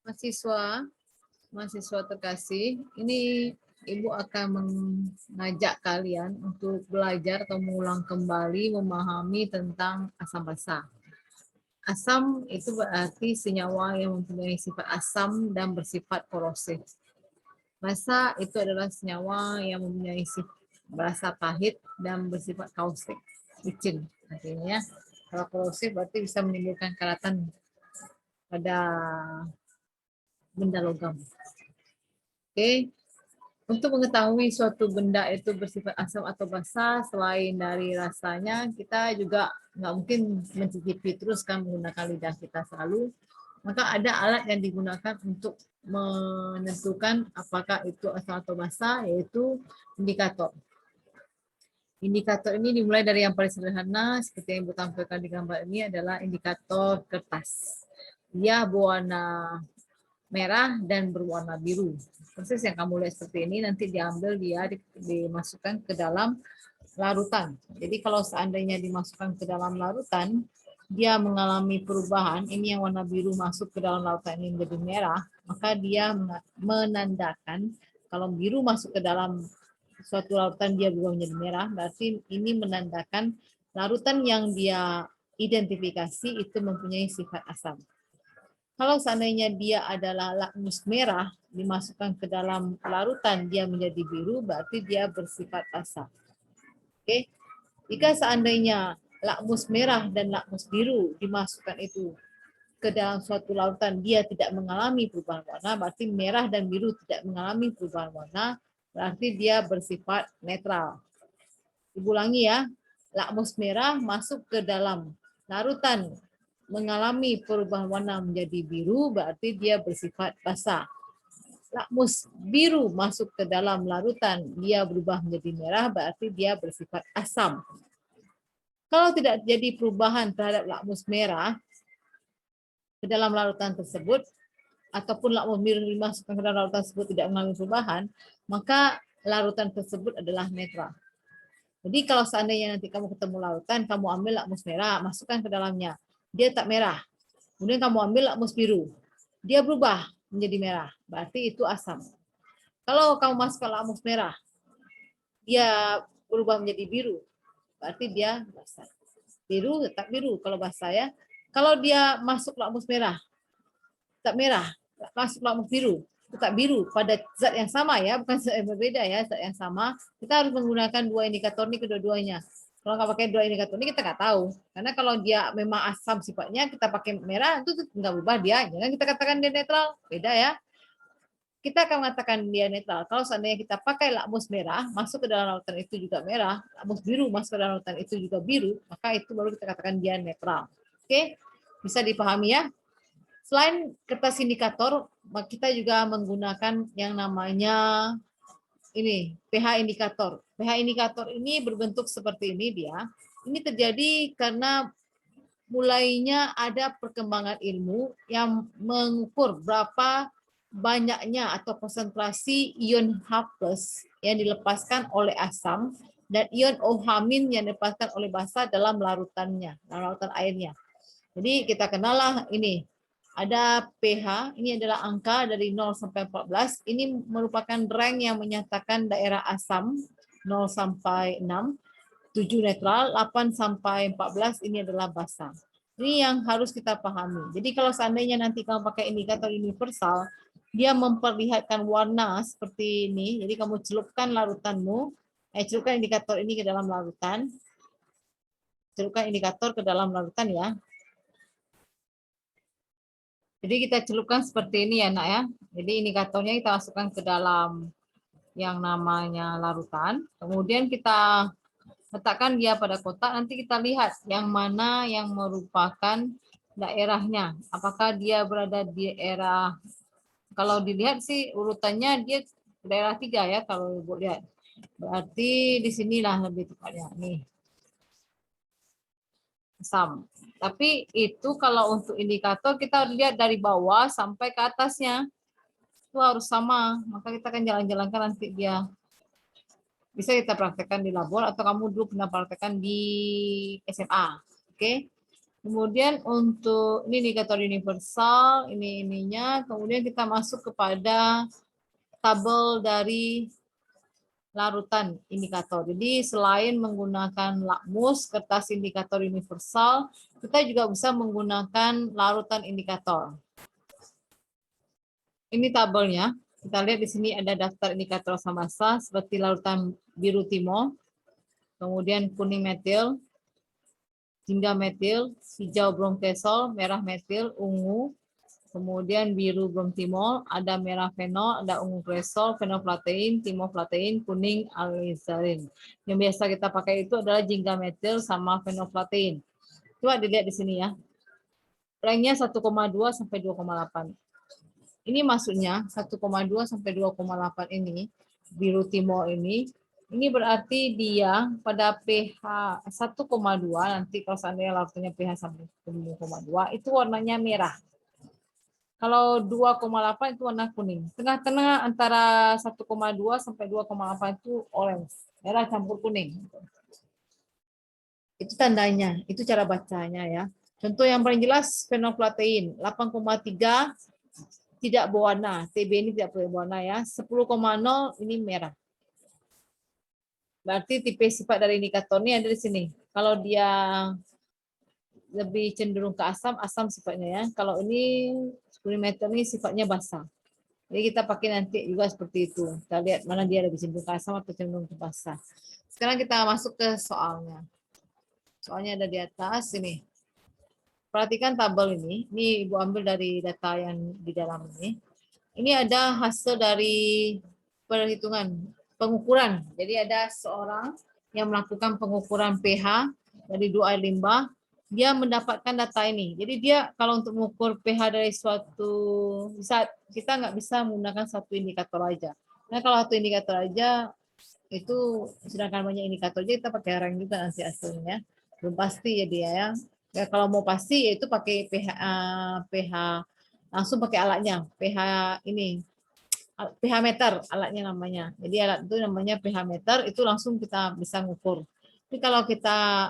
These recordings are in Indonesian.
Mahasiswa, mahasiswa terkasih, ini Ibu akan mengajak kalian untuk belajar atau mengulang kembali memahami tentang asam basa. Asam itu berarti senyawa yang mempunyai sifat asam dan bersifat korosif. Basa itu adalah senyawa yang mempunyai sifat berasa pahit dan bersifat kaustik, licin. Artinya, kalau korosif berarti bisa menimbulkan karatan pada benda logam. Oke, untuk mengetahui suatu benda itu bersifat asam atau basa, selain dari rasanya, kita juga nggak mungkin mencicipi terus kan menggunakan lidah kita selalu. Maka ada alat yang digunakan untuk menentukan apakah itu asam atau basa, yaitu indikator. Indikator ini dimulai dari yang paling sederhana, seperti yang Ibu tampilkan di gambar ini adalah indikator kertas. Dia berwarna merah dan berwarna biru. Proses yang kamu lihat seperti ini nanti diambil dia dimasukkan ke dalam larutan. Jadi kalau seandainya dimasukkan ke dalam larutan, dia mengalami perubahan, ini yang warna biru masuk ke dalam larutan ini menjadi merah, maka dia menandakan kalau biru masuk ke dalam suatu larutan dia berubah menjadi merah, berarti ini menandakan larutan yang dia identifikasi itu mempunyai sifat asam. Kalau seandainya dia adalah lakmus merah, dimasukkan ke dalam larutan, dia menjadi biru, berarti dia bersifat asam. Oke, jika seandainya lakmus merah dan lakmus biru dimasukkan itu ke dalam suatu larutan, dia tidak mengalami perubahan warna, berarti merah dan biru tidak mengalami perubahan warna, berarti dia bersifat netral. Ibu ulangi ya, lakmus merah masuk ke dalam larutan, mengalami perubahan warna menjadi biru, berarti dia bersifat basa. Lakmus biru masuk ke dalam larutan, dia berubah menjadi merah, berarti dia bersifat asam. Kalau tidak terjadi perubahan terhadap lakmus merah ke dalam larutan tersebut, ataupun lakmus biru dimasukkan ke dalam larutan tersebut tidak mengalami perubahan, maka larutan tersebut adalah netral. Jadi kalau seandainya nanti kamu ketemu lautan, kamu ambil lakmus merah, masukkan ke dalamnya. Dia tak merah. Kemudian kamu ambil lakmus biru. Dia berubah menjadi merah. Berarti itu asam. Kalau kamu masukkan lakmus merah, dia berubah menjadi biru. Berarti dia basa. Biru tetap biru kalau basa ya. Kalau dia masuk lakmus merah, tak merah, masuk lakmus biru, tetap biru pada zat yang sama ya, bukan zat yang berbeda ya, zat yang sama. Kita harus menggunakan dua indikator ini kedua-duanya. Kalau nggak pakai dua indikator ini kita nggak tahu. Karena kalau dia memang asam sifatnya, kita pakai merah itu nggak berubah dia. Jangan kita katakan dia netral, beda ya. Kita akan mengatakan dia netral. Kalau seandainya kita pakai lakmus merah, masuk ke dalam lautan itu juga merah, lakmus biru masuk ke dalam lautan itu juga biru, maka itu baru kita katakan dia netral. Oke, bisa dipahami ya? Selain kertas indikator, kita juga menggunakan yang namanya ini pH indikator. pH indikator ini berbentuk seperti ini dia. Ini terjadi karena mulainya ada perkembangan ilmu yang mengukur berapa banyaknya atau konsentrasi ion H+ yang dilepaskan oleh asam dan ion OH- yang dilepaskan oleh basa dalam larutannya, dalam larutan airnya. Jadi kita kenallah ini. Ada pH, ini adalah angka dari 0 sampai 14. Ini merupakan rank yang menyatakan daerah asam 0 sampai 6, 7 netral, 8 sampai 14 ini adalah basa. Ini yang harus kita pahami. Jadi kalau seandainya nanti kamu pakai indikator universal, dia memperlihatkan warna seperti ini. Jadi kamu celupkan larutanmu, celupkan indikator ini ke dalam larutan. Celupkan indikator ke dalam larutan ya. Jadi kita celupkan seperti ini ya nak ya. Jadi indikatornya kita masukkan ke dalam yang namanya larutan. Kemudian kita letakkan dia pada kotak. Nanti kita lihat yang mana yang merupakan daerahnya. Apakah dia berada di daerah, kalau dilihat sih urutannya dia daerah 3 ya kalau Ibu lihat. Berarti di sinilah lebih tepatnya. Nih. Asam. Tapi itu kalau untuk indikator kita lihat dari bawah sampai ke atasnya. Itu harus sama. Maka kita akan jalan-jalankan nanti dia. Bisa kita praktekkan di labor atau kamu dulu pernah praktekkan di SMA. Oke. Kemudian untuk ini indikator universal, ini ininya. Kemudian kita masuk kepada tabel dari larutan indikator. Jadi selain menggunakan lakmus, kertas indikator universal, kita juga bisa menggunakan larutan indikator. Ini tabelnya. Kita lihat di sini ada daftar indikator asam basa seperti larutan biru timol, kemudian kuning metil, jingga metil, hijau bromkesol, merah metil, ungu, kemudian biru bromtimol, ada merah fenol, ada ungu kresol, fenolplatein, timoflatein, kuning alizarin. Yang biasa kita pakai itu adalah jingga metil sama fenolplatein. Coba dilihat di sini ya. Ranknya 1,2 sampai 2,8. Ini maksudnya 1,2 sampai 2,8 ini, biru timol ini berarti dia pada pH 1,2, nanti kalau seandainya larutannya pH 1,2, itu warnanya merah. Kalau 2,8 itu warna kuning. Tengah-tengah antara 1,2 sampai 2,8 itu orange, merah campur kuning. Itu tandanya, itu cara bacanya ya. Contoh yang paling jelas fenolplatein 8,3 tidak berwarna, TB ini tidak berwarna ya. 10,0 ini merah. Berarti tipe sifat dari indikator ini ada di sini. Kalau dia lebih cenderung ke asam, asam sifatnya ya. Kalau ini 10 meter ini sifatnya basah. Jadi kita pakai nanti juga seperti itu. Kita lihat mana dia lebih cenderung ke asam atau cenderung ke basah. Sekarang kita masuk ke soalnya. Soalnya ada di atas ini. Perhatikan tabel ini. Ini Ibu ambil dari data yang di dalam ini. Ini ada hasil dari perhitungan pengukuran. Jadi ada seorang yang melakukan pengukuran pH dari 2 air limbah, dia mendapatkan data ini. Jadi dia kalau untuk mengukur pH dari suatu, bisa kita nggak bisa menggunakan satu indikator aja. Nah kalau satu indikator aja itu, sedangkan banyak indikator aja kita pakai rank juga nanti hasilnya. Belum pasti jadi ya. Ya kalau mau pasti yaitu pakai pH langsung pakai alatnya, pH ini, pH meter alatnya namanya. Jadi alat itu namanya pH meter, itu langsung kita bisa ngukur. Tapi kalau kita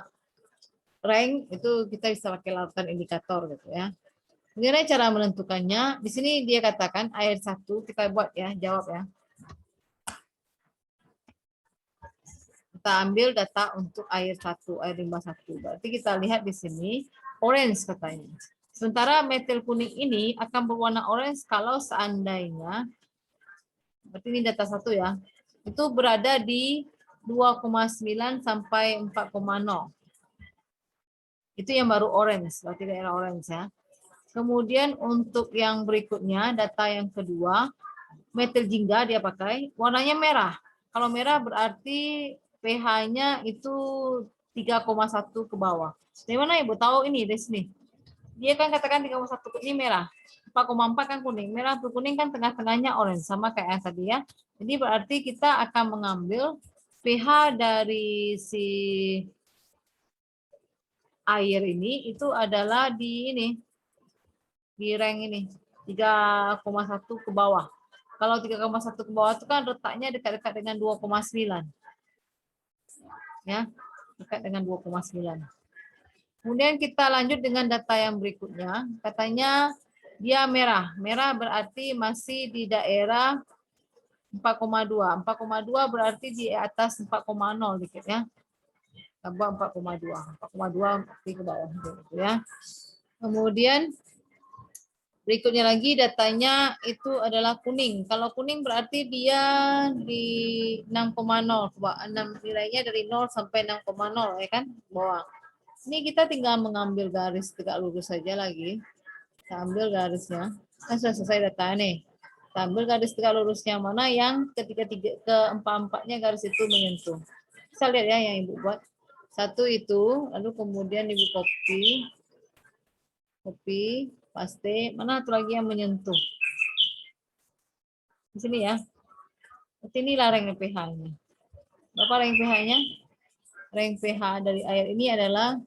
rank itu kita bisa pakai larutan indikator gitu ya. Mengenai cara menentukannya, di sini dia katakan air 1, kita buat ya, jawab ya. Kita ambil data untuk air 1, air limbah 1. Berarti kita lihat di sini orange katanya. Sementara metil kuning ini akan berwarna orange kalau seandainya, berarti ini data 1 ya, itu berada di 2,9 sampai 4,0. Itu yang baru orange, berarti daerah orange ya. Kemudian untuk yang berikutnya, data yang kedua, metil jingga dia pakai, warnanya merah. Kalau merah berarti pH-nya itu 3,1 ke bawah. Dari mana Ibu tahu ini dari sini? Dia kan katakan 3,1 ini merah. 4,4 kan kuning. Merah atau kuning kan tengah-tengahnya orange, sama kayak yang tadi ya. Jadi berarti kita akan mengambil pH dari si air ini itu adalah di ini, di rank ini 3,1 ke bawah. Kalau 3,1 ke bawah itu kan letaknya dekat-dekat dengan 2,9. Ya, dekat dengan 2,9. Kemudian kita lanjut dengan data yang berikutnya. Katanya dia merah. Merah berarti masih di daerah 4,2. 4,2 berarti di atas 4,0 dikit ya. Tambah 4,2. 4,2 ke bawah gitu ya. Kemudian berikutnya lagi datanya itu adalah kuning. Kalau kuning berarti dia di 6,0. Nilainya dari 0 sampai 6,0 ya kan? Bawah. Ini kita tinggal mengambil garis tegak lurus saja lagi. Kita ambil garisnya. Kan sudah selesai data nih. Kita ambil garis tegak lurusnya mana yang keempat-empatnya garis itu menyentuh. Bisa lihat ya yang Ibu buat. Satu itu, lalu kemudian Ibu copy, paste, mana satu lagi yang menyentuh. Di sini ya. Inilah rank pH-nya. Berapa rank pH-nya? Rank pH dari air ini adalah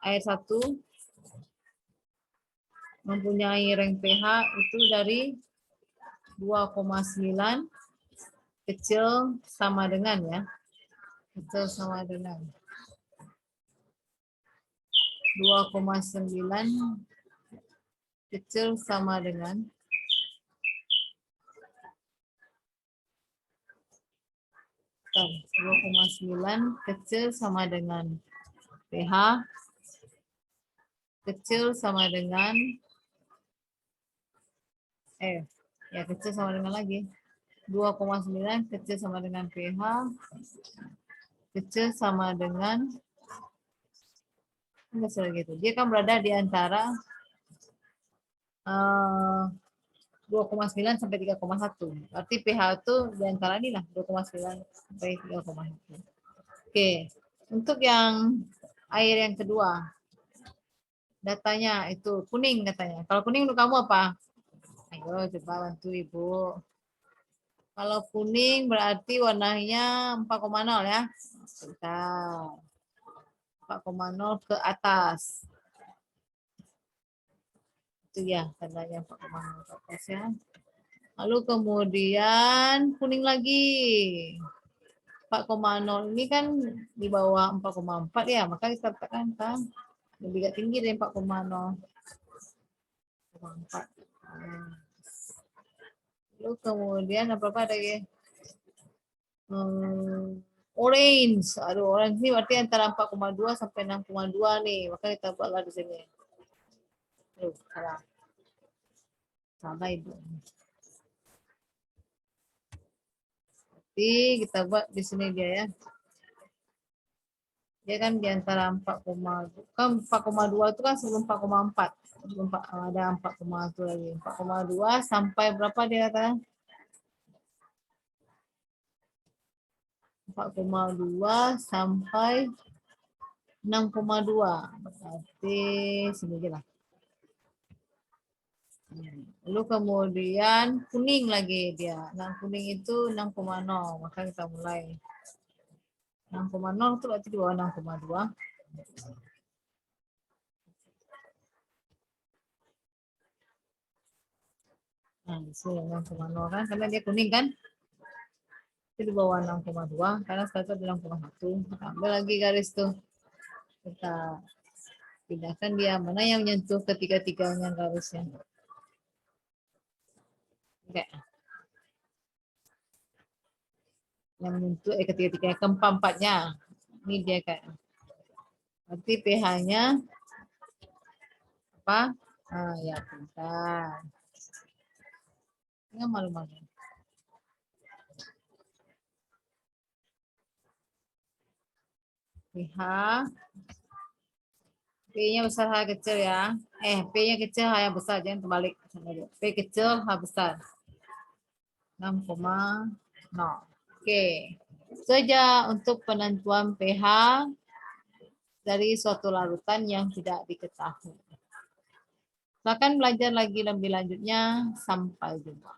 air 1 mempunyai rank pH itu dari 2,9 kecil sama dengan ya. Kecil sama dengan 2,9 kecil sama dengan 2,9 kecil sama dengan pH kecil sama dengan kecil sama dengan lagi 2,9 kecil sama dengan pH kecil sama dengan gitu. Dia kan berada di antara 2,9 sampai 3,1. Berarti pH itu di antara ini lah 2,9 sampai 3,1. Oke, untuk yang air yang kedua, datanya itu kuning katanya. Kalau kuning untuk kamu apa? Ayo coba bantu Ibu. Kalau kuning berarti warnanya 4,0 ya. Bentar. 4,0 ke atas. Itu ya tandanya 4,0 ke atas ya. Lalu kemudian kuning lagi. 4,0 ini kan di bawah 4,4 ya, maka kita letakkan kan lebih tinggi dari 4,0. 4,4. Lalu kemudian apa lagi? Orange. Aduh, orange ini berarti antara 4,2 sampai 6,2 nih. Maka kita buatlah di sini. Salah. Salah Ibu. Jadi kita buat di sini dia ya. Dia kan di antara 4,2. Kan 4,2 itu kan sebelum 4,4. Sebelum ada 4,1 lagi. 4,2 sampai berapa dia kata? 4,2 sampai 6,2. Berarti sini lah. Lalu kemudian kuning lagi dia. Nah, kuning itu 6,0. Maka kita mulai. 6,0 itu berarti di bawah 6,2. Nah, di sini 6,0 kan. Karena dia kuning kan. Itu di bawah 6,2. Karena sekarang itu 6,1. Ambil lagi garis tuh. Kita pindahkan dia. Mana yang menyentuh ketiga-tiganya garisnya. Oke. Yang menyentuh ketiga-tiganya. Keempat-empatnya. Ini dia kayak. Berarti pH-nya apa? Ya bentar. Nggak malu-malu. pH. P-nya besar, H kecil ya. P-nya kecil, H yang besar. Jangan terbalik. P kecil, H besar. 6,0. Oke. Saja untuk penentuan pH dari suatu larutan yang tidak diketahui. Silakan belajar lagi lebih lanjutnya. Sampai jumpa.